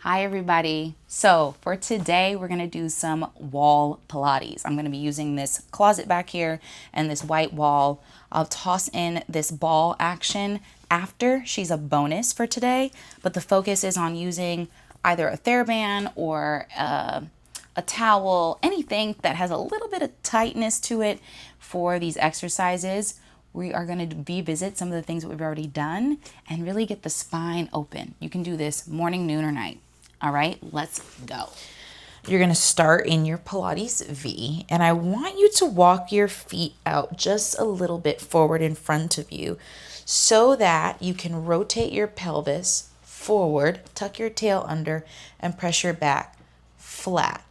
Hi everybody. So for today, we're gonna do some wall Pilates. I'm gonna be using this closet back here and this white wall. I'll toss in this ball action after. She's a bonus for today, but the focus is on using either a TheraBand or a towel, anything that has a little bit of tightness to it for these exercises. We are going to revisit some of the things that we've already done and really get the spine open. You can do this morning, noon, or night. All right, let's go. You're going to start in your Pilates V, and I want you to walk your feet out just a little bit forward in front of you so that you can rotate your pelvis forward, tuck your tail under, and press your back flat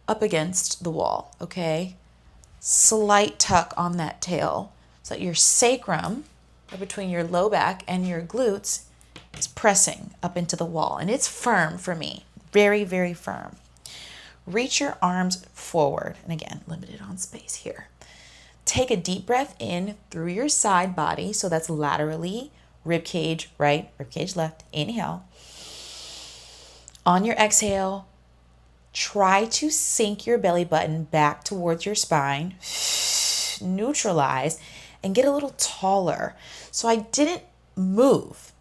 up against the wall, okay? Slight tuck on that tail so that your sacrum, between your low back and your glutes, is pressing up into the wall. And it's firm for me, very, very firm. Reach your arms forward. And again, limited on space here. Take a deep breath in through your side body. So that's laterally, rib cage right, rib cage left. Inhale. On your exhale, try to sink your belly button back towards your spine. Neutralize and get a little taller. So I didn't move,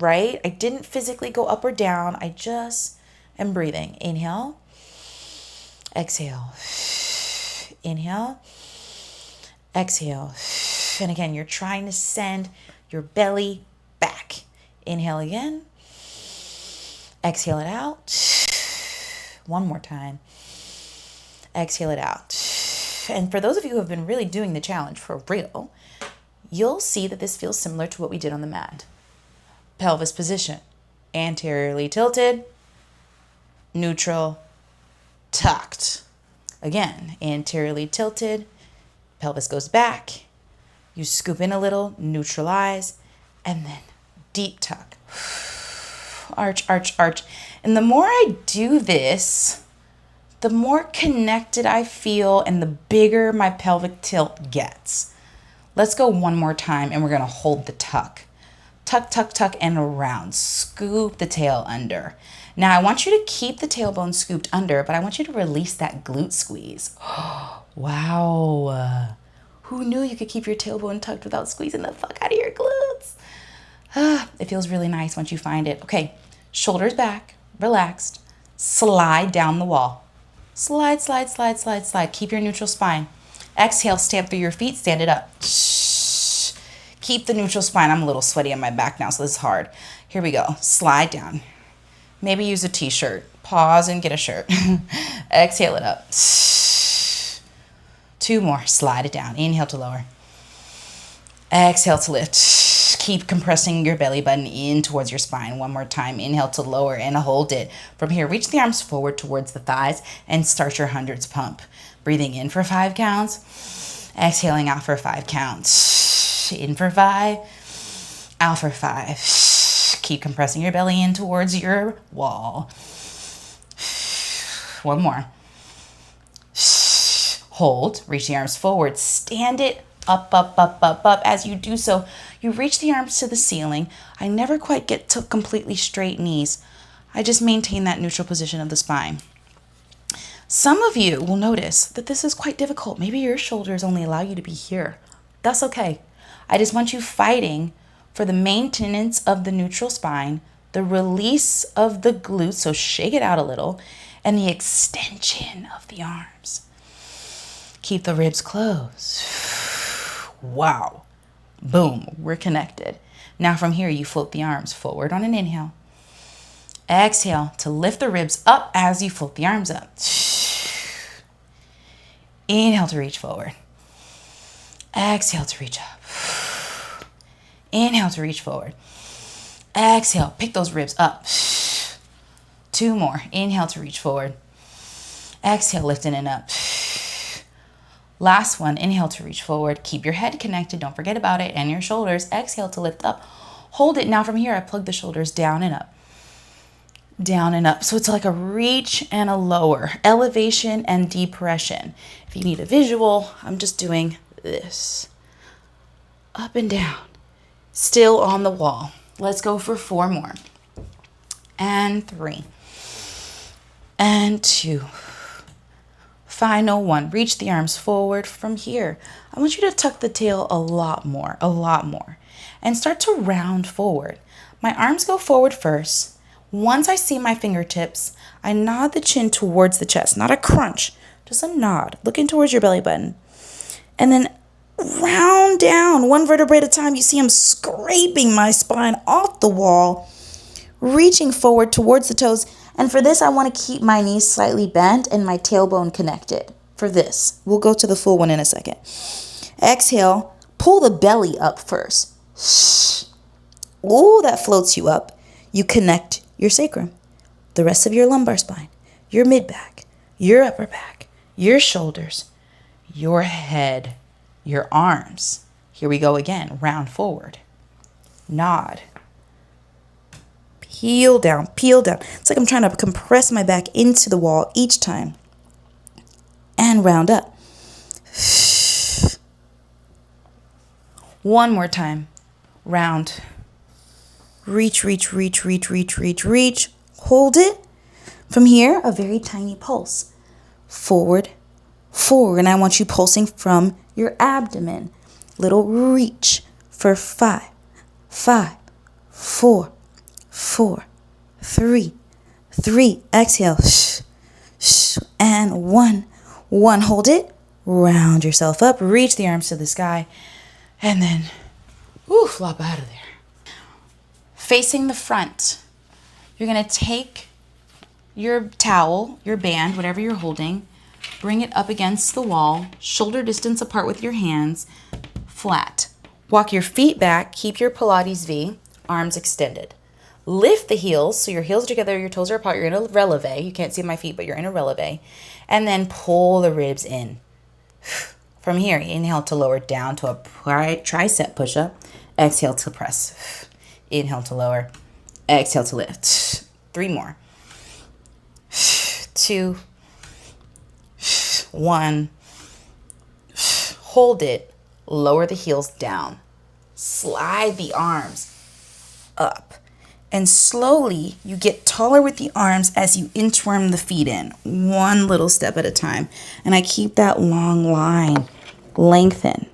right? I didn't physically go up or down. I just am breathing. Inhale. Exhale. Inhale. Exhale. And again, you're trying to send your belly back. Inhale again. Exhale it out. One more time. Exhale it out. And for those of you who have been really doing the challenge for real, you'll see that this feels similar to what we did on the mat. Pelvis position. Anteriorly tilted. Neutral. Tucked. Again, anteriorly tilted. Pelvis goes back. You scoop in a little, neutralize, and then deep tuck. Arch, arch, arch. And the more I do this, the more connected I feel and the bigger my pelvic tilt gets. Let's go one more time and we're going to hold the tuck. Tuck, tuck, tuck, and around. Scoop the tail under. Now I want you to keep the tailbone scooped under, but I want you to release that glute squeeze. Wow. Who knew you could keep your tailbone tucked without squeezing the fuck out of your glutes? It feels really nice once you find it. Okay, shoulders back, relaxed. Slide down the wall. Slide, slide, slide, slide, slide. Keep your neutral spine. Exhale, stand through your feet, stand it up. Keep the neutral spine. I'm a little sweaty on my back now, so this is hard. Here we go. Slide down. Maybe use a t-shirt. Pause and get a shirt. Exhale it up. Two more. Slide it down. Inhale to lower. Exhale to lift. Keep compressing your belly button in towards your spine. One more time. Inhale to lower and hold it. From here, reach the arms forward towards the thighs and start your hundreds pump. Breathing in for 5 counts. Exhaling out for 5 counts. In for 5. Out for 5. Keep compressing your belly in towards your wall. One more. Hold. Reach the arms forward. Stand it up, up, up, up, up. As you do so, you reach the arms to the ceiling. I never quite get to completely straight knees. I just maintain that neutral position of the spine. Some of you will notice that this is quite difficult. Maybe your shoulders only allow you to be here. That's okay. I just want you fighting for the maintenance of the neutral spine, the release of the glutes, so shake it out a little, and the extension of the arms. Keep the ribs closed. Wow. Boom. We're connected. Now from here, you float the arms forward on an inhale. Exhale to lift the ribs up as you float the arms up. Inhale to reach forward. Exhale to reach up. Inhale to reach forward. Exhale. Pick those ribs up. 2 more. Inhale to reach forward. Exhale, lifting it up. Last one, inhale to reach forward. Keep your head connected. Don't forget about it. And your shoulders. Exhale to lift up. Hold it. Now from here, I plug the shoulders down and up. Down and up. So it's like a reach and a lower. Elevation and depression. If you need a visual, I'm just doing this. Up and down. Still on the wall. Let's go for 4 more. and 3 and 2. Final 1. Reach the arms forward from here. I want you to tuck the tail a lot more, and start to round forward. My arms go forward first. Once I see my fingertips, I nod the chin towards the chest, not a crunch, just a nod, looking towards your belly button. And then round down, one vertebrae at a time. You see I'm scraping my spine off the wall, reaching forward towards the toes. And for this, I want to keep my knees slightly bent and my tailbone connected. For this, we'll go to the full one in a second. Exhale, pull the belly up first. Ooh, that floats you up. You connect your sacrum, the rest of your lumbar spine, your mid back, your upper back, your shoulders, your head, your arms. Here we go again. Round forward. Nod. Peel down, peel down. It's like I'm trying to compress my back into the wall each time. And round up. One more time. Round. Reach, reach, reach, reach, reach, reach, reach. Hold it. From here, a very tiny pulse. Forward, forward. And I want you pulsing from your abdomen. Little reach for 5, 5, 4, 4, 3, 3. Exhale. And 1, 1. Hold it. Round yourself up. Reach the arms to the sky. And then, flop out of there. Facing the front, you're going to take your towel, your band, whatever you're holding, bring it up against the wall, shoulder distance apart with your hands, flat. Walk your feet back, keep your Pilates V, arms extended. Lift the heels, so your heels are together, your toes are apart, you're in a releve. You can't see my feet, but you're in a releve. And then pull the ribs in. From here, inhale to lower down to a tricep push-up. Exhale to press. Inhale to lower. Exhale to lift. 3 more. 2, 1. Hold it. Lower the heels down. Slide the arms up. And slowly you get taller with the arms as you inchworm the feet in. One little step at a time. And I keep that long line. Lengthen.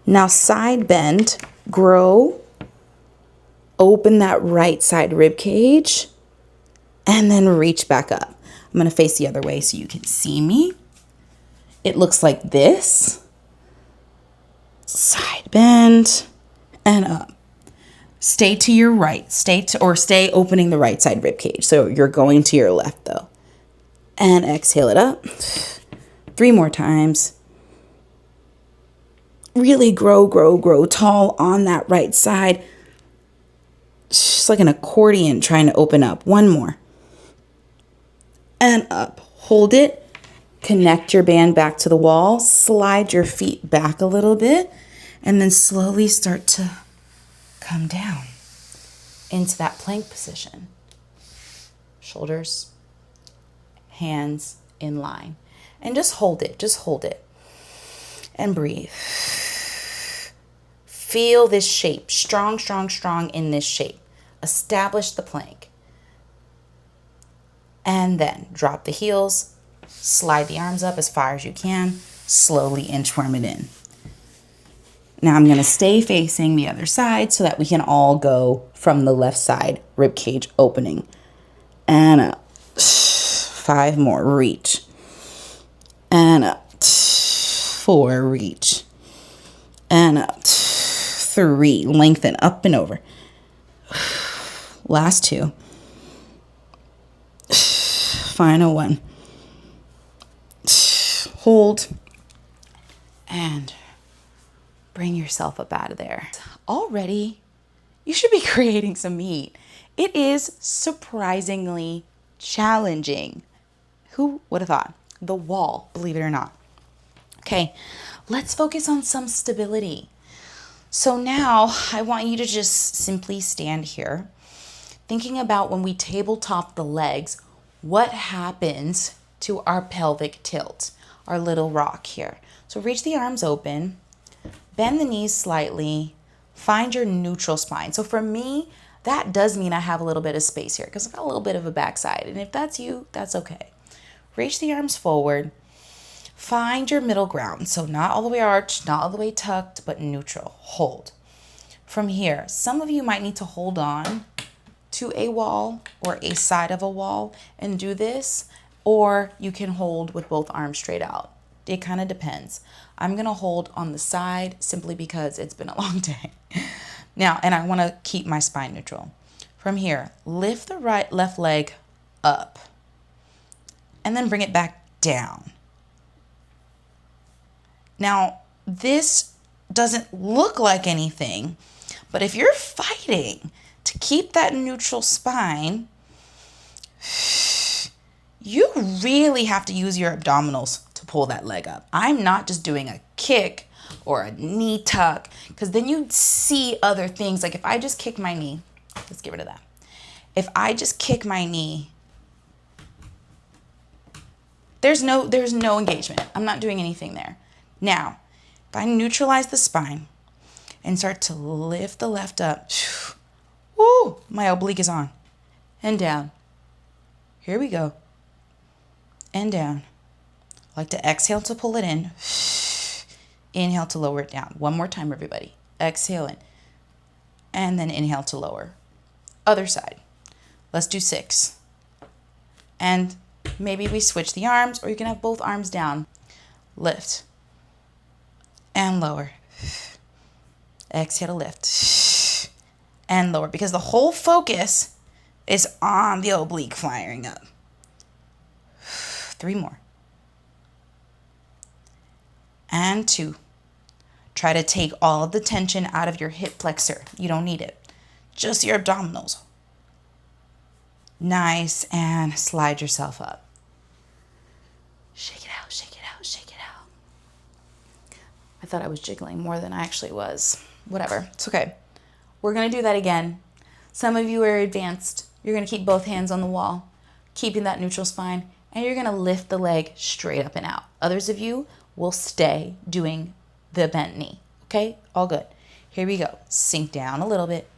Now side bend. Grow. Open that right side rib cage. And then reach back up. I'm going to face the other way so you can see me. It looks like this. Side bend and up. Stay to your right. Stay opening the right side rib cage. So you're going to your left though. And exhale it up. 3 more times. Really grow, grow, grow tall on that right side. Just like an accordion trying to open up. 1 more. And up. Hold it. Connect your band back to the wall. Slide your feet back a little bit. And then slowly start to come down into that plank position. Shoulders, hands in line. And just hold it. Just hold it. And breathe. Feel this shape. Strong, strong, strong in this shape. Establish the plank. And then drop the heels. Slide the arms up as far as you can. Slowly inchworm it in. Now I'm going to stay facing the other side so that we can all go from the left side rib cage opening. And up. 5 more. Reach. And up. 4. Reach. And up. 3. Lengthen up and over. Last 2. Final 1. Hold. And bring yourself up out of there. Already, you should be creating some heat. It is surprisingly challenging. Who would have thought? The wall, believe it or not. Okay, let's focus on some stability. So now I want you to just simply stand here, thinking about when we tabletop the legs, what happens to our pelvic tilt, our little rock here. So reach the arms open, bend the knees slightly, find your neutral spine. So for me, that does mean I have a little bit of space here because I've got a little bit of a backside. And if that's you, that's okay. Reach the arms forward. Find your middle ground. So not all the way arched, not all the way tucked, but neutral. Hold. From here, some of you might need to hold on to a wall or a side of a wall and do this, or you can hold with both arms straight out. It kind of depends. I'm going to hold on the side simply because it's been a long day. Now, and I want to keep my spine neutral. From here, lift the left leg up and then bring it back down. Now, this doesn't look like anything, but if you're fighting to keep that neutral spine, you really have to use your abdominals to pull that leg up. I'm not just doing a kick or a knee tuck, because then you see other things. Like if I just kick my knee, let's get rid of that. If I just kick my knee, there's no engagement. I'm not doing anything there. Now, if I neutralize the spine and start to lift the left up, woo, my oblique is on and down. Here we go. And down. I like to exhale to pull it in. Inhale to lower it down. One more time, everybody. Exhale in. And then inhale to lower. Other side. Let's do 6. And maybe we switch the arms, or you can have both arms down. Lift. And lower. Exhale to lift. And lower. Because the whole focus is on the oblique firing up. 3 more. And 2. Try to take all of the tension out of your hip flexor. You don't need it. Just your abdominals. Nice. And slide yourself up. Shake it out, shake it out, shake it out. I thought I was jiggling more than I actually was. Whatever. It's okay. We're going to do that again. Some of you are advanced. You're going to keep both hands on the wall, keeping that neutral spine, and you're going to lift the leg straight up and out. Others of you will stay doing the bent knee. Okay? All good. Here we go. Sink down a little bit.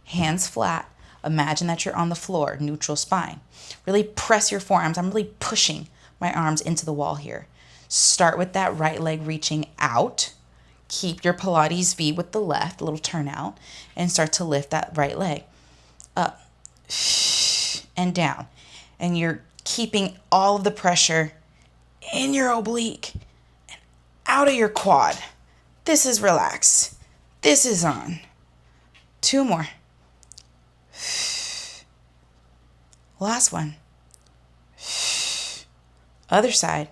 Hands flat. Imagine that you're on the floor, neutral spine. Really press your forearms. I'm really pushing my arms into the wall here. Start with that right leg reaching out. Keep your Pilates V with the left, a little turn out, and start to lift that right leg up and down. And you're keeping all of the pressure in your oblique and out of your quad. This is relax. This is on. 2 more. Last one. Other side.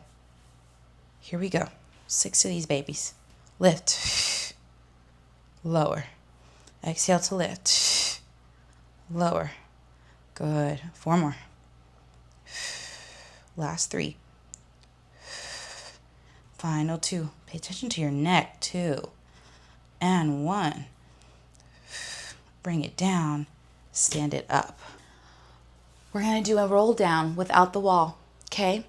Here we go. 6 of these babies. Lift. Lower. Exhale to lift. Lower. Good. 4 more. Last 3. Final 2. Pay attention to your neck too. And 1. Bring it down. Stand it up. We're going to do a roll down without the wall. Okay?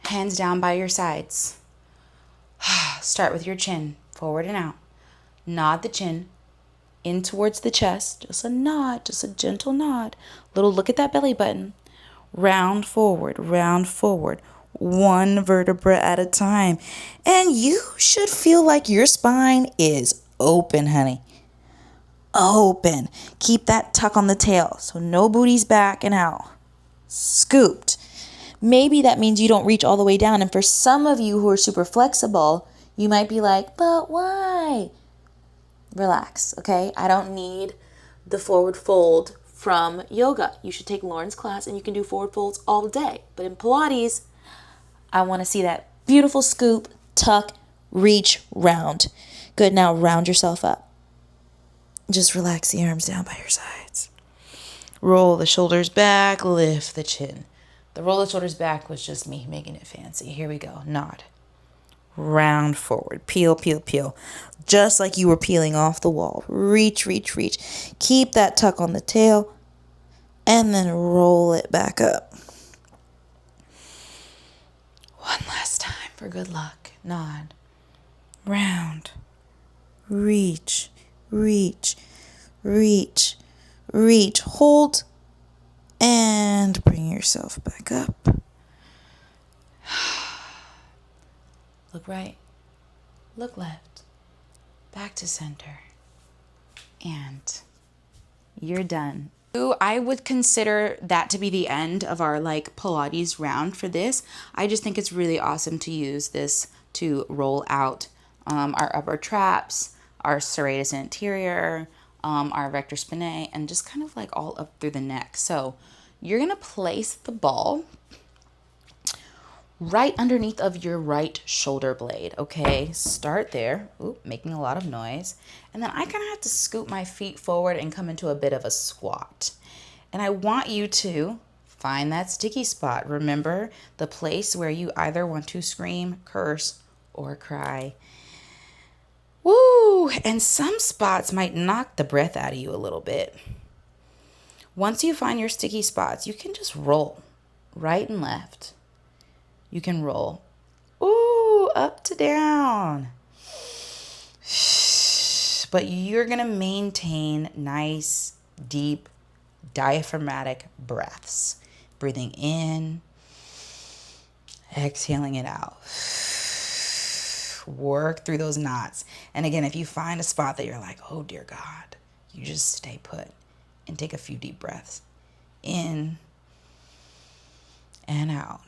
Hands down by your sides. Start with your chin, forward and out. Nod the chin in towards the chest. Just a nod, just a gentle nod. Little look at that belly button. Round forward, 1 vertebra at a time. And you should feel like your spine is open, honey. Open. Keep that tuck on the tail, so no booties back and out. Scooped. Maybe that means you don't reach all the way down. And for some of you who are super flexible, you might be like, but why? Relax, okay? I don't need the forward fold from yoga. You should take Lauren's class and you can do forward folds all day. But in Pilates, I want to see that beautiful scoop, tuck, reach, round. Good, now round yourself up. Just relax the arms down by your sides. Roll the shoulders back, lift the chin. The roll the shoulders back was just me making it fancy. Here we go. Nod. Round forward. Peel, peel, peel. Just like you were peeling off the wall. Reach, reach, reach. Keep that tuck on the tail. And then roll it back up. One last time for good luck. Nod. Round. Reach, reach, reach, reach, hold, and bring yourself back up. Look right, look left, back to center, and you're done. I would consider that to be the end of our like Pilates round for this. I just think it's really awesome to use this to roll out our upper traps, our serratus anterior, our rector spinae, and just kind of like all up through the neck. So you're gonna place the ball right underneath of your right shoulder blade. Okay, start there. Ooh, making a lot of noise. And then I kind of have to scoop my feet forward and come into a bit of a squat. And I want you to find that sticky spot. Remember the place where you either want to scream, curse, or cry. Woo! And some spots might knock the breath out of you a little bit. Once you find your sticky spots, you can just roll right and left. You can roll, ooh, up to down. But you're gonna maintain nice, deep, diaphragmatic breaths. Breathing in, exhaling it out. Work through those knots. And again, if you find a spot that you're like, oh dear God, you just stay put and take a few deep breaths. In and out.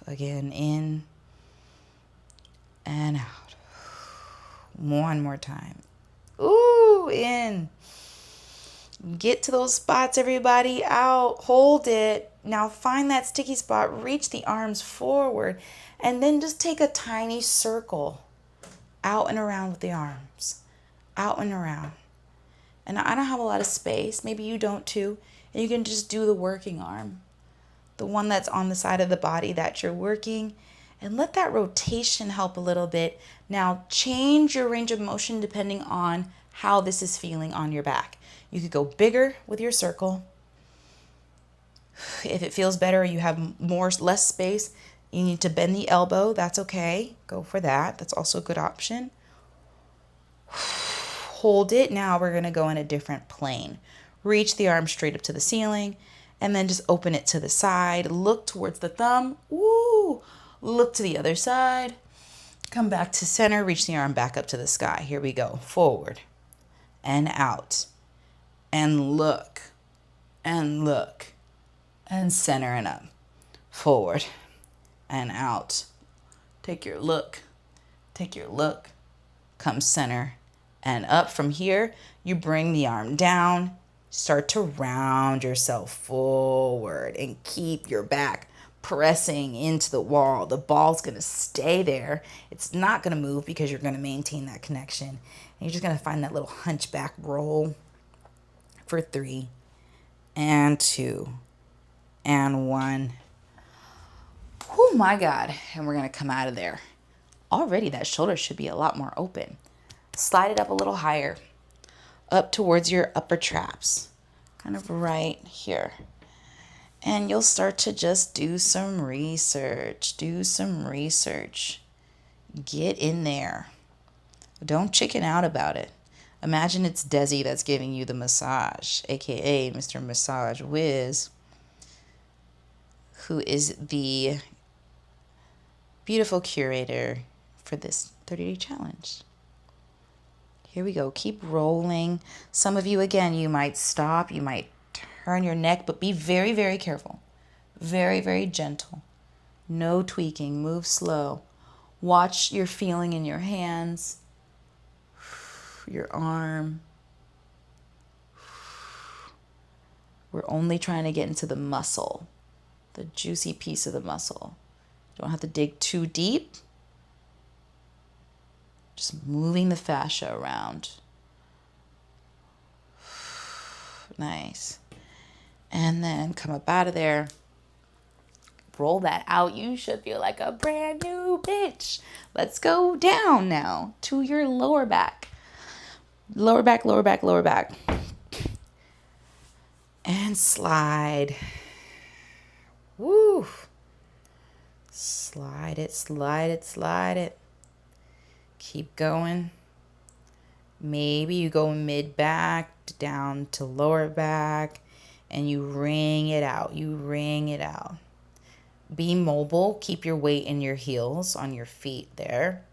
Again, in and out. One more time. Ooh, in. Get to those spots, everybody. Out. Hold it. Now find that sticky spot. Reach the arms forward. And then just take a tiny circle. Out and around with the arms. Out and around. And I don't have a lot of space. Maybe you don't too. And you can just do the working arm. The one that's on the side of the body that you're working, and let that rotation help a little bit. Now change your range of motion depending on how this is feeling on your back. You could go bigger with your circle. If it feels better, you have less space, you need to bend the elbow, that's okay. Go for that. That's also a good option. Hold it. Now we're going to go in a different plane. Reach the arm straight up to the ceiling. And then just open it to the side. Look towards the thumb. Woo! Look to the other side. Come back to center. Reach the arm back up to the sky. Here we go. Forward and out. And look. And look. And center and up. Forward and out. Take your look. Take your look. Come center and up. From here, you bring the arm down. Start to round yourself forward and keep your back pressing into the wall. The ball's going to stay there. It's not going to move because you're going to maintain that connection. And you're just going to find that little hunchback roll for 3 and 2 and 1. Oh my God. And we're going to come out of there. Already that shoulder should be a lot more open. Slide it up a little higher. Up towards your upper traps, kind of right here. And you'll start to just do some research. Get in there. Don't chicken out about it. Imagine it's Desi that's giving you the massage, aka Mr. Massage Wiz, who is the beautiful curator for this 30-day challenge. Here we go. Keep rolling. Some of you, again, you might stop. You might turn your neck, but be very, very careful. Very, very gentle. No tweaking. Move slow. Watch your feeling in your hands, your arm. We're only trying to get into the muscle, the juicy piece of the muscle. Don't have to dig too deep. Just moving the fascia around. Nice. And then come up out of there. Roll that out. You should feel like a brand new bitch. Let's go down now to your lower back. Lower back, lower back, lower back. And slide. Woo. Slide it, slide it, slide it. Keep going. Maybe you go mid back down to lower back and you wring it out. You wring it out. Be mobile. Keep your weight in your heels on your feet there.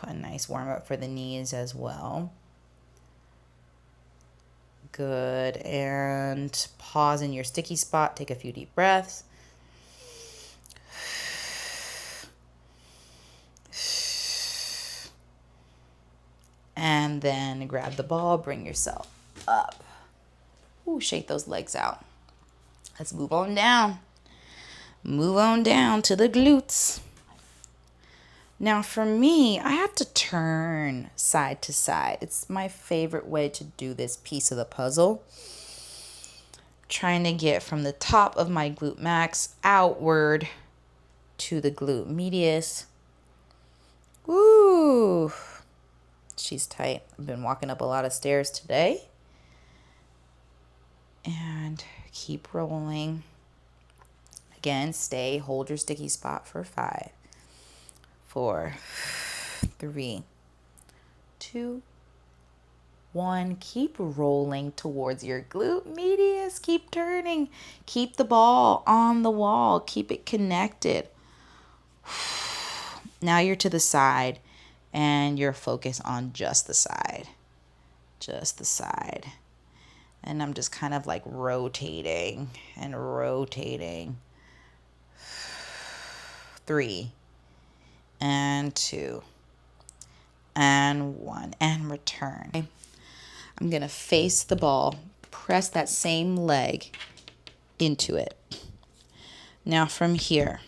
A nice warm up for the knees as well. Good. And pause in your sticky spot. Take a few deep breaths. And then grab the ball, bring yourself up. Ooh, shake those legs out. Let's move on down. Move on down to the glutes. Now for me, I have to turn side to side. It's my favorite way to do this piece of the puzzle. Trying to get from the top of my glute max outward to the glute medius. Woo! She's tight. I've been walking up a lot of stairs today. And keep rolling. Again, stay, hold your sticky spot for 5, 4, 3, 2, 1. Keep rolling towards your glute medius. Keep turning. Keep the ball on the wall. Keep it connected. Now you're to the side and you're focused on just the side. Just the side. And I'm just kind of like rotating and rotating. 3 and 2 and 1 and return. I'm going to face the ball, press that same leg into it. Now from here,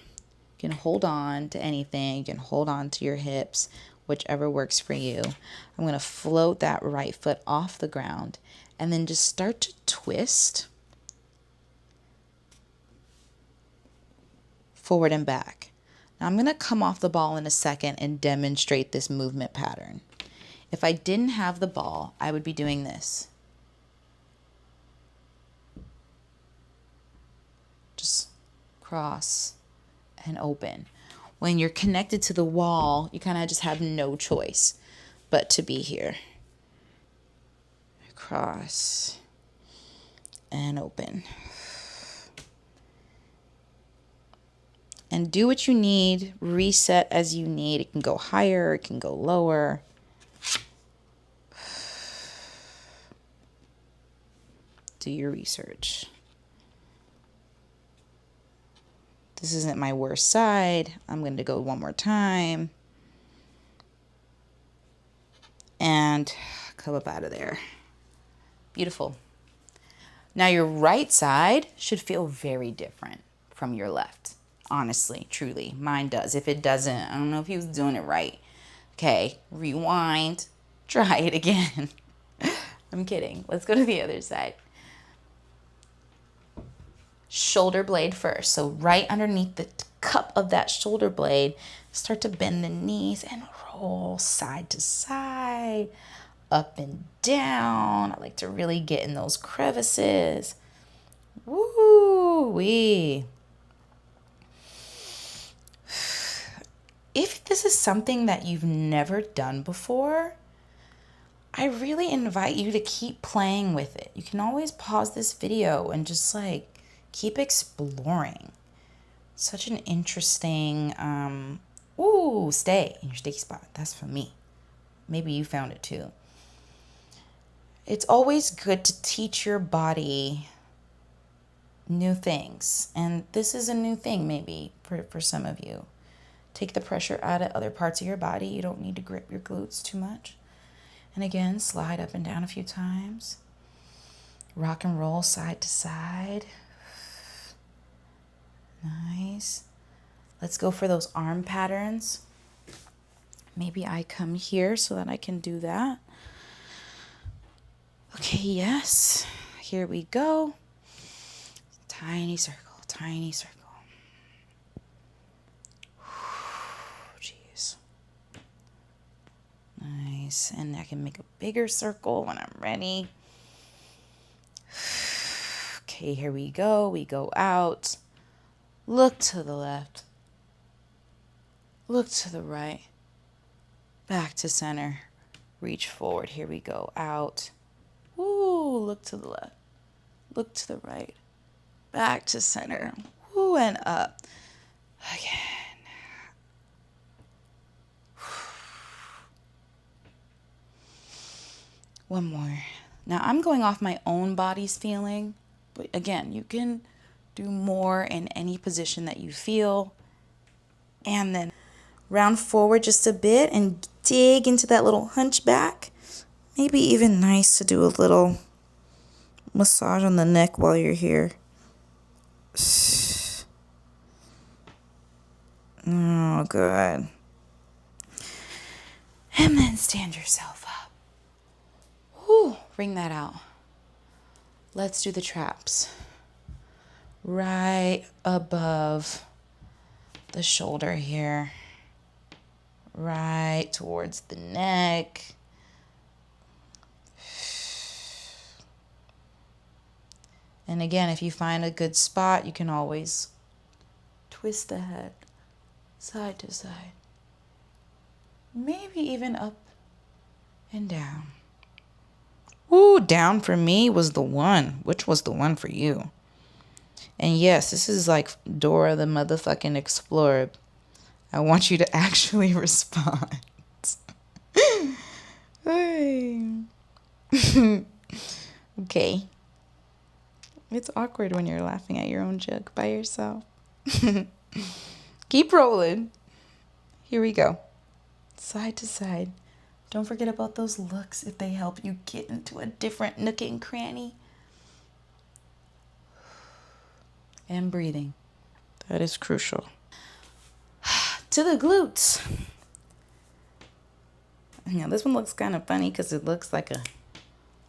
you can hold on to anything. You can hold on to your hips, whichever works for you. I'm going to float that right foot off the ground and then just start to twist forward and back. Now I'm going to come off the ball in a second and demonstrate this movement pattern. If I didn't have the ball, I would be doing this. Just cross and open. When you're connected to the wall, you kind of just have no choice but to be here. Cross and open. And do what you need, reset as you need. It can go higher, it can go lower. Do your research. This isn't my worst side. I'm going to go one more time. And come up out of there. Beautiful. Now your right side should feel very different from your left. Honestly, truly, mine does. If it doesn't, I don't know if he was doing it right. Okay, rewind, try it again. I'm kidding. Let's go to the other side. Shoulder blade first. So right underneath the cup of that shoulder blade, start to bend the knees and roll side to side, up and down. I like to really get in those crevices. Woo-wee. If this is something that you've never done before, I really invite you to keep playing with it. You can always pause this video and just like keep exploring. Such an interesting, stay in your sticky spot. That's for me. Maybe you found it too. It's always good to teach your body new things. And this is a new thing maybe for some of you. Take the pressure out of other parts of your body. You don't need to grip your glutes too much. And again, slide up and down a few times. Rock and roll side to side. Nice. Let's go for those arm patterns. Maybe I come here so that I can do that. Okay, yes. Here we go. Tiny circle, tiny circle. Jeez. Nice. And I can make a bigger circle when I'm ready. Okay, here we go. We go out. Look to the left. Look to the right. back to center, reach forward. Here we go, out. Woo, look to the left, look to the right, back to center. Woo, and up. Again. One more. Now I'm going off my own body's feeling, but again, you can do more in any position that you feel. And then round forward just a bit and dig into that little hunchback. Maybe even nice to do a little massage on the neck while you're here. Oh, good. And then stand yourself up. Whew, bring that out. Let's do the traps. Right above the shoulder here. Right towards the neck. And again, if you find a good spot, you can always twist the head side to side. Maybe even up and down. Ooh, down for me was the one. Which was the one for you? And yes, this is like Dora the motherfucking Explorer. I want you to actually respond. Okay. It's awkward when you're laughing at your own joke by yourself. Keep rolling. Here we go. Side to side. Don't forget about those looks if they help you get into a different nook and cranny. And breathing. That is crucial. To the glutes. Now this one looks kind of funny because it looks like a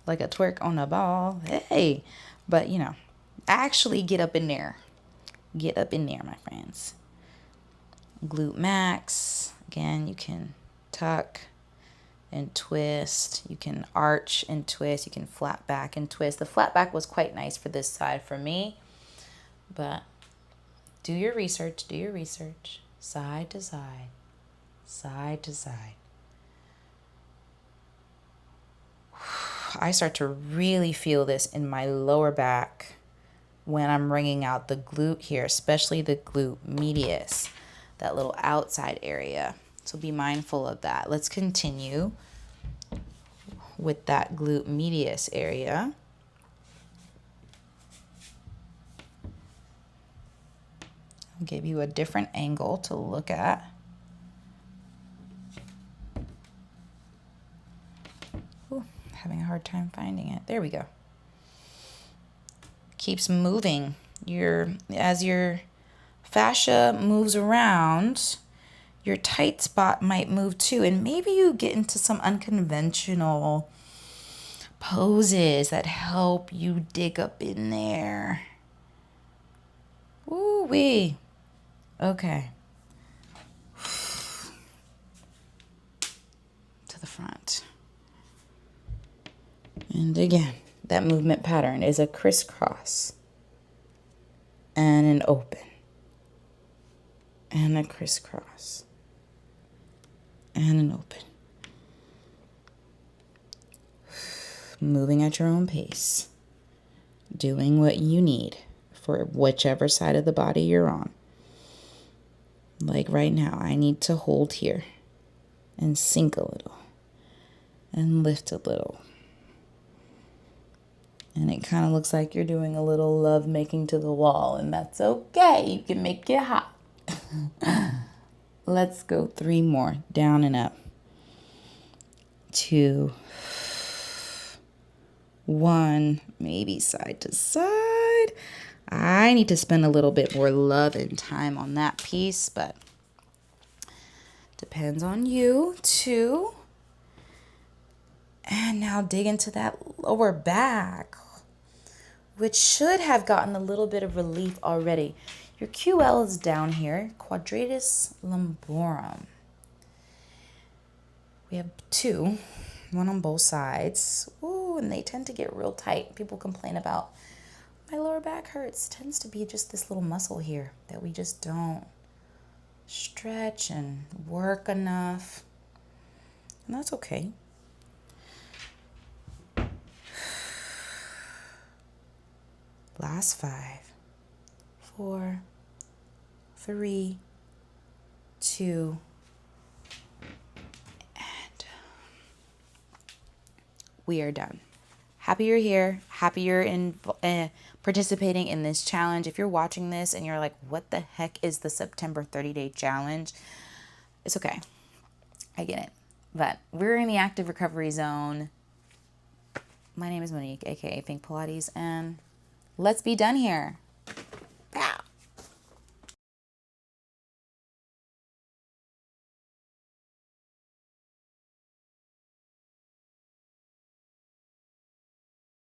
twerk on a ball. Hey, but you know, actually get up in there. Get up in there, my friends. Glute max. Again, you can tuck and twist. You can arch and twist. You can flat back and twist. The flat back was quite nice for this side for me. But do your research. Do your research. Side to side. Side to side. I start to really feel this in my lower back when I'm wringing out the glute here, especially the glute medius, that little outside area. So be mindful of that. Let's continue with that glute medius area. I'll give you a different angle to look at. Ooh, having a hard time finding it. There we go. Keeps moving. As your fascia moves around, your tight spot might move too, and maybe you get into some unconventional poses that help you dig up in there. Ooh wee. Okay. To the front. And again, that movement pattern is a crisscross and an open and a crisscross and an open. Moving at your own pace, doing what you need for whichever side of the body you're on. Like right now, I need to hold here and sink a little and lift a little. And it kind of looks like you're doing a little love making to the wall, and that's okay. You can make it hot. Let's go 3 more. Down and up. 2, 1. Maybe side to side. I need to spend a little bit more love and time on that piece, but depends on you too. And now dig into that lower back, which should have gotten a little bit of relief already. Your QL is down here, quadratus lumborum. We have 2, one on both sides. Ooh, and they tend to get real tight. People complain about, my lower back hurts. It tends to be just this little muscle here that we just don't stretch and work enough. And that's okay. Last 5, 4, 3, 2, and we are done. Happy you're here. Happy you're in participating in this challenge. If you're watching this and you're like, what the heck is the September 30-day challenge? It's okay. I get it. But we're in the active recovery zone. My name is Monique, aka PiiNK Pilates, and let's be done here.